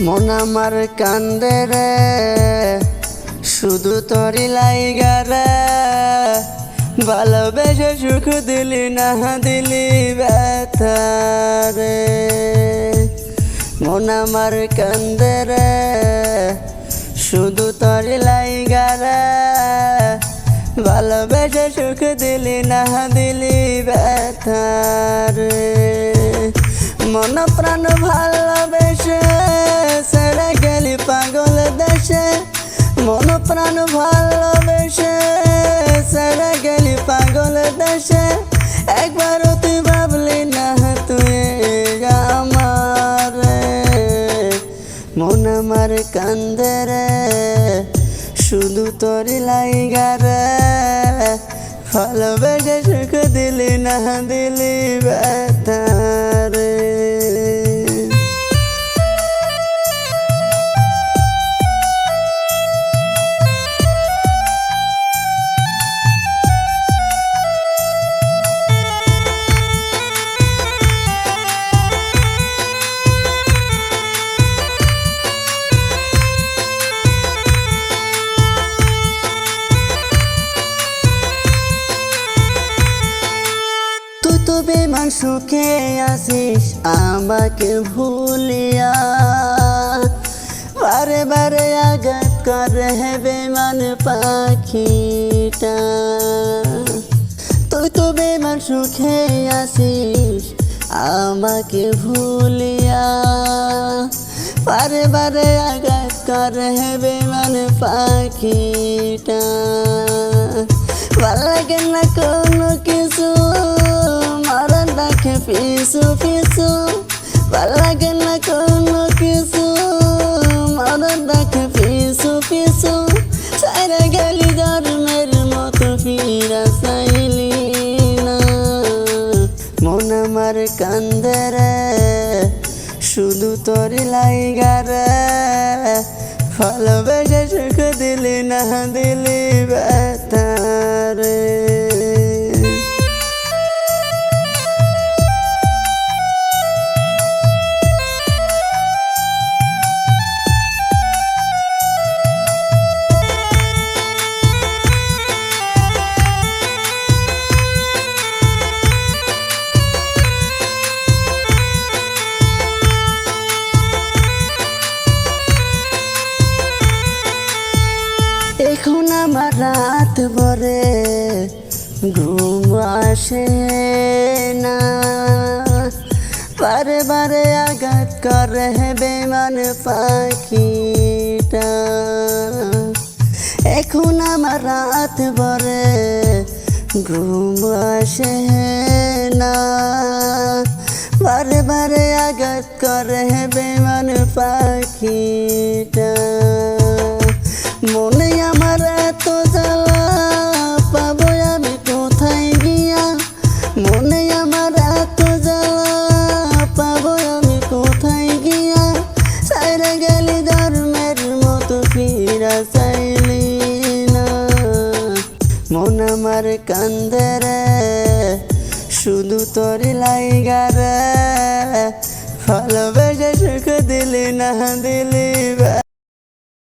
মন আমার কান্দে রে শুধু তোরি লাইগা রে ভালোবেসে সুখ দিলি না দিলি ব্যথা রে মন আমার কান্দে রে শুধু তোরি লাইগা রে ভালোবেসে সুখ দিলি না দিলি ব্যথা রে মন প্রাণ ভালোবেসে ছেড়ে গেলি পাগল দেশে মন প্রাণ ভালোবেসে ছেড়ে গেলি পাগল দেশে একবার তুই ভাবলি না তুই আমার মন আমার কান্দে রে শুধু তোরি লাইগা রে ভালোবেসে সুখ দিলি না দিলি ব্যথা রে তো বেমান সুখে আসিস আমাকে ভুলিয়া বারে বারে আঘাত করে বেমান পাখিটা তুই তো বেমান সুখে আসিস আমাকে ভুলিয়া বারে বারে আঘাত করে বেমান পাখিটা ভাল লাগে না কোনো কিছু মারান রাখে পিছু পিছু ভাল লাগে না কোনো কিছু মারান রাখে পিছু পিছু সাইরা গেলি ধর্মের মতো ফিরা চাইলি না মন আমার কান্দে রে শুধু তোরি লাইগা রে ভালোবেসে সুখ দিলি না দিলি ব্যথা রে এখন আমার রাত ভরে ঘুম আসে না বারে বারে আঘাত করে বেমান পাখিটা এখন আমার রাত ভরে ঘুম আসে না বারে বারে আঘাত করে বেমান পাখিটা মনে আমার এত জ্বালা পাবো আমি কোথায় গিয়া মনে আমার এত জ্বালা পাবো আমি কোথায় গিয়া সাইরে গেলি ধর্মের মতো ফিরা চাইলি না মন আমার কান্দে রে শুধু তোরি লাইগা রে ভালোবেসে সুখ দিলি না দিলি